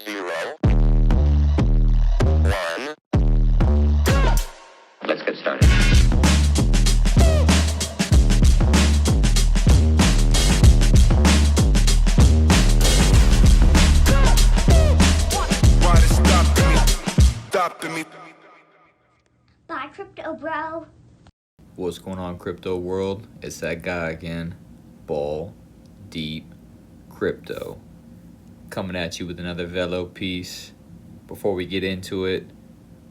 0, 1. Let's get started. Why they stopping me? Bye, crypto bro. What's going on, crypto world? It's that guy again, Ball Deep Crypto, coming at you with another Velo piece. Before we get into it,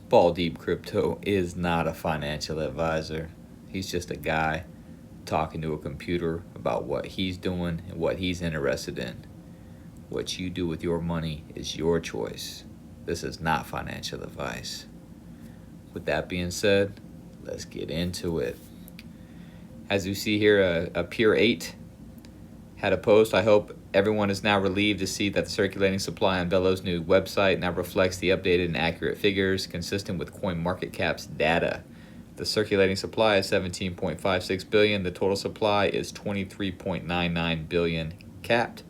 Ball Deep Crypto is not a financial advisor. He's just a guy talking to a computer about what he's doing and what he's interested in. What you do with your money is your choice. This is not financial advice. With that being said, let's get into it. As you see here, a Pure 8 had a post. I hope everyone is now relieved to see that the circulating supply on Velo's new website now reflects the updated and accurate figures consistent with CoinMarketCap's data. The circulating supply is 17.56 billion. The total supply is 23.99 billion capped.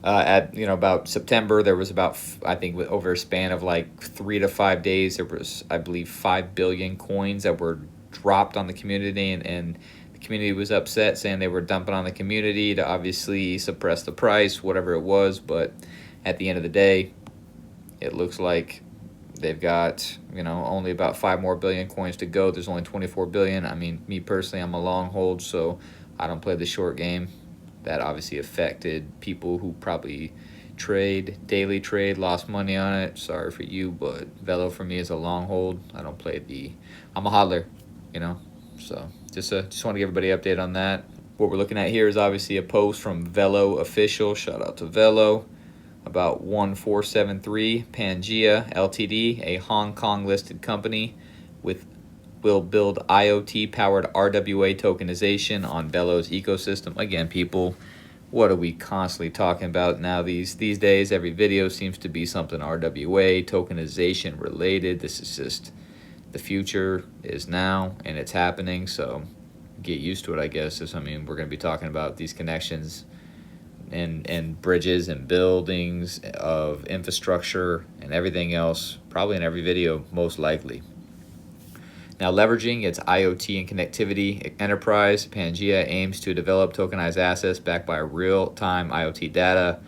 At about September, there was about, I think, over a span of like 3 to 5 days, there was, I believe, 5 billion coins that were dropped on the community, and the community was upset, saying they were dumping on the community to obviously suppress the price, whatever it was. But at the end of the day, it looks like they've got only about 5 more billion coins to go. There's only 24 billion. I mean, me personally, I'm a long hold, so I don't play the short game. That obviously affected people who probably daily trade, lost money on it. Sorry for you, but Velo for me is a long hold. I don't play I'm a hodler, So just want to give everybody an update on that. What we're looking at here is obviously a post from Velo Official. Shout out to Velo. About 1473 Pangaea Ltd, a Hong Kong listed company will build IoT-powered RWA tokenization on Velo's ecosystem. Again, people, what are we constantly talking about now these days? Every video seems to be something RWA, tokenization related. This is just, the future is now, and it's happening, so get used to it, I guess. We're going to be talking about these connections and bridges and buildings of infrastructure and everything else, probably in every video, most likely. Now, leveraging its IoT and connectivity enterprise, Pangaea aims to develop tokenized assets backed by real-time IoT data,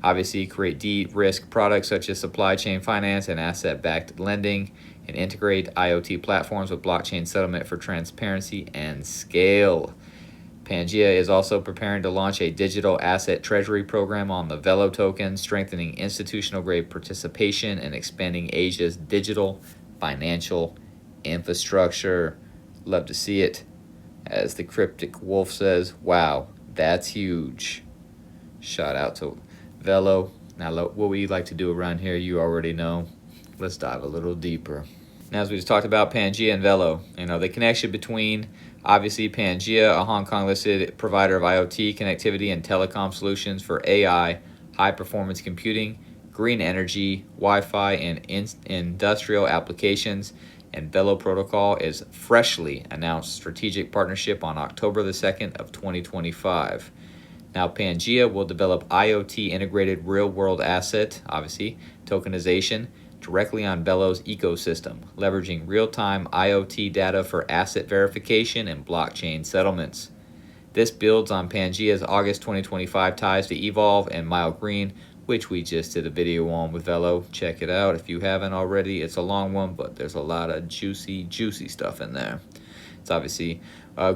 obviously create de-risk products such as supply chain finance and asset-backed lending, and integrate IoT platforms with blockchain settlement for transparency and scale. Pangaea is also preparing to launch a digital asset treasury program on the Velo token, strengthening institutional-grade participation and expanding Asia's digital financial infrastructure. Love to see it. As the cryptic wolf says, wow, that's huge. Shout out to Velo. Now, what we like to do around here, you already know. Let's dive a little deeper. Now, as we just talked about Pangaea and Velo, the connection between, obviously, Pangaea, a Hong Kong listed provider of IoT connectivity and telecom solutions for AI, high performance computing, green energy, Wi-Fi, and industrial applications, and Velo Protocol is freshly announced strategic partnership on October the 2nd of 2025. Now, Pangaea will develop IoT integrated real-world asset, obviously, tokenization, directly on Velo's ecosystem, leveraging real-time IoT data for asset verification and blockchain settlements. This builds on Pangaea's August 2025 ties to Evolve and Mile Green, which we just did a video on with Velo. Check it out if you haven't already. It's a long one, but there's a lot of juicy stuff in there. It's obviously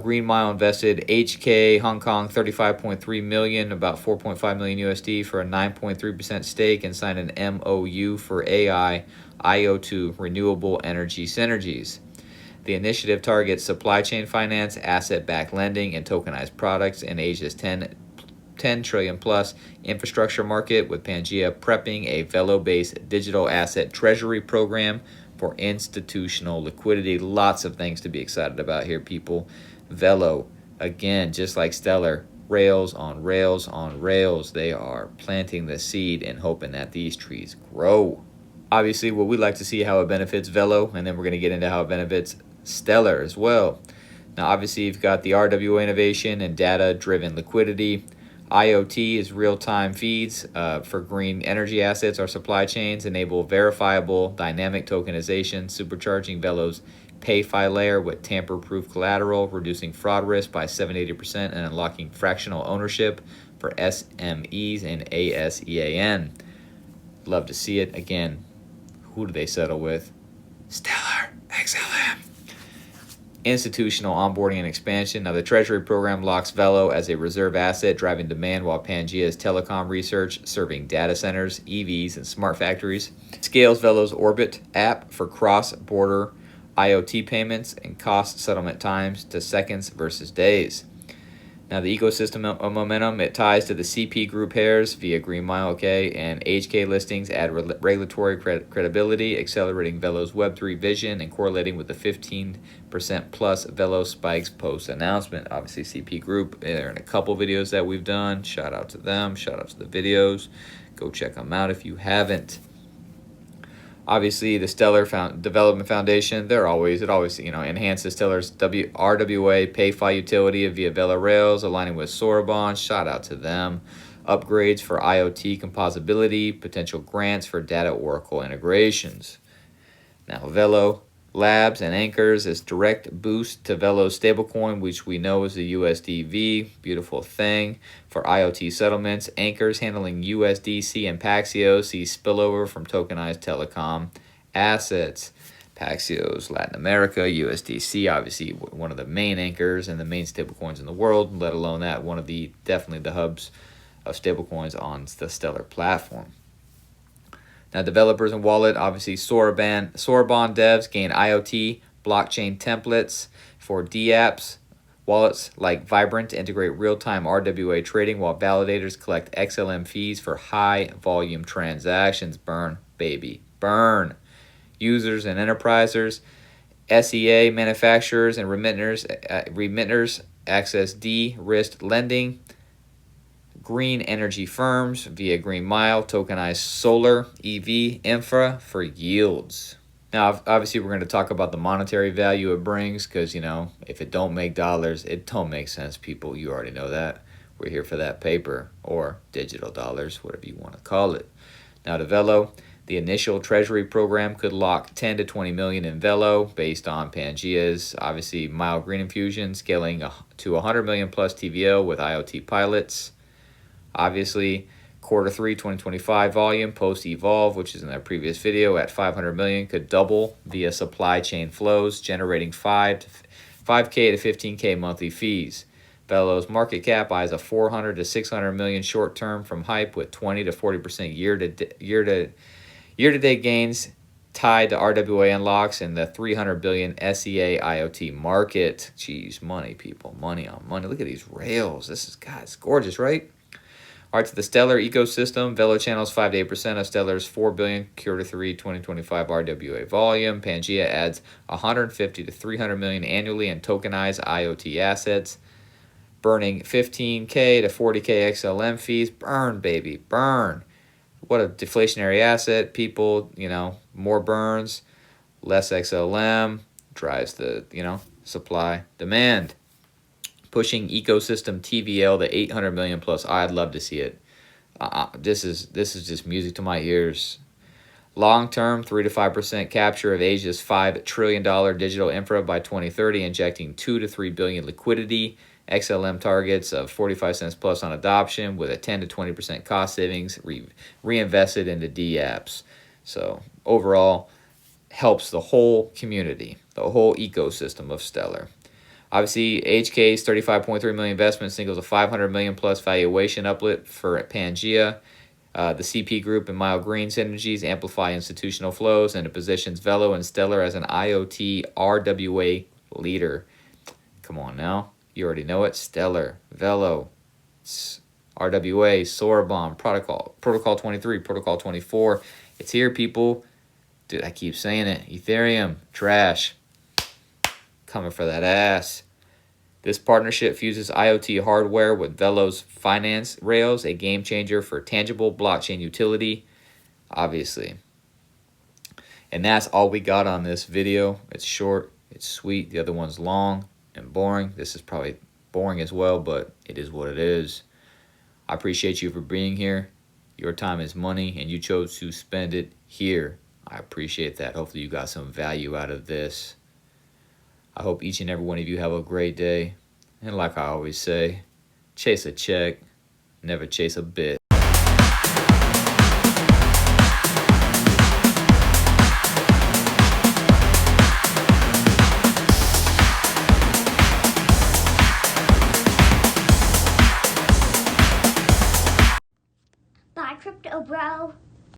Green Mile invested HK Hong Kong 35.3 million, about 4.5 million USD for a 9.3% stake, and signed an MOU for AI IO2 renewable energy synergies. The initiative targets supply chain finance, asset-backed lending, and tokenized products in Asia's 10 trillion plus infrastructure market, with Pangaea prepping a Velo-based digital asset treasury program for institutional liquidity. Lots of things to be excited about here, people. Velo, again, just like Stellar, rails on rails on rails. They are planting the seed and hoping that these trees grow. Obviously, what we like to see how it benefits Velo, and then we're going to get into how it benefits Stellar as well. Now, obviously, you've got the RWA innovation and data-driven liquidity. IoT is real-time feeds for green energy assets or supply chains, enable verifiable dynamic tokenization, supercharging Velo's PayFi layer with tamper-proof collateral, reducing fraud risk by 70-80%, and unlocking fractional ownership for SMEs and ASEAN. Love to see it. Again, who do they settle with? Stellar XLM. Institutional onboarding and expansion. Now, the Treasury program locks Velo as a reserve asset, driving demand, while Pangaea's telecom research, serving data centers, EVs, and smart factories. Scales Velo's Orbit app for cross-border IoT payments and cost settlement times to seconds versus days. Now, the ecosystem of momentum, it ties to the CP group pairs via Green Mile, and HK listings, add regulatory credibility, accelerating Velo's Web3 vision, and correlating with the 15% plus Velo spikes post-announcement. Obviously, CP group, they're in a couple videos that we've done. Shout out to them. Shout out to the videos. Go check them out if you haven't. Obviously, the Stellar Development Foundation, it always enhances Stellar's RWA PayFi utility via Velo Rails, aligning with Sorabon. Shout out to them. Upgrades for IoT composability, potential grants for data Oracle integrations. Now, Velo Labs and Anchors is direct boost to Velo's stablecoin, which we know is the USDV. Beautiful thing for IoT settlements. Anchors handling USDC and Paxio sees spillover from tokenized telecom assets. Paxio's Latin America, USDC, obviously one of the main anchors and the main stablecoins in the world, let alone that one of the definitely the hubs of stablecoins on the Stellar platform. Now, developers and wallet, obviously Sorabon devs gain IoT blockchain templates for dApps. Wallets like Vibrant integrate real-time RWA trading, while validators collect XLM fees for high-volume transactions. Burn, baby, burn. Users and enterprisers, SEA manufacturers and remitters access de-risked lending. Green energy firms via Green Mile, tokenized solar, EV, infra for yields. Now, obviously, we're going to talk about the monetary value it brings because, if it don't make dollars, it don't make sense, people. You already know that. We're here for that paper or digital dollars, whatever you want to call it. Now, to Velo, the initial treasury program could lock 10 to 20 million in Velo based on Pangaea's, obviously, mild green infusion, scaling to 100 million plus TVL with IoT pilots. Obviously, Q3 2025 volume post-Evolve, which is in our previous video, at 500 million, could double via supply chain flows, generating 5K to 15K monthly fees. Velo's market cap eyes a 400 to 600 million short term from hype, with 20 to 40% year-to-date gains tied to RWA unlocks in the 300 billion SEA IoT market. Jeez, money, people, money on money. Look at these rails. It's gorgeous, right? All right, to the Stellar ecosystem, Velo channels 5 to 8% of Stellar's 4 billion Q3 2025 RWA volume. Pangaea adds 150 to 300 million annually in tokenized IoT assets, burning 15K to 40K XLM fees. Burn, baby, burn. What a deflationary asset, people. More burns, less XLM drives the supply demand. Pushing ecosystem TVL to 800 million plus. I'd love to see it. This is just music to my ears. Long-term, 3 to 5% capture of Asia's $5 trillion digital infra by 2030, injecting 2 to 3 billion liquidity. XLM targets of 45 cents plus on adoption, with a 10 to 20% cost savings reinvested into dApps. So overall, helps the whole community, the whole ecosystem of Stellar. Obviously, HK's 35.3 million investment signals a 500 million plus valuation uplift for Pangaea. The CP Group and Mile Green synergies amplify institutional flows, and it positions Velo and Stellar as an IoT RWA leader. Come on now. You already know it. Stellar, Velo, RWA, Sorabon, Protocol 23, Protocol 24. It's here, people. Dude, I keep saying it. Ethereum, trash. Coming for that ass. This partnership fuses IoT hardware with Velo's finance rails, a game changer for tangible blockchain utility, obviously. And that's all we got on this video. It's short, it's sweet. The other one's long and boring. This is probably boring as well, but it is what it is. I appreciate you for being here. Your time is money, and you chose to spend it here. I appreciate that. Hopefully you got some value out of this. I hope each and every one of you have a great day. And like I always say, chase a check, never chase a bit.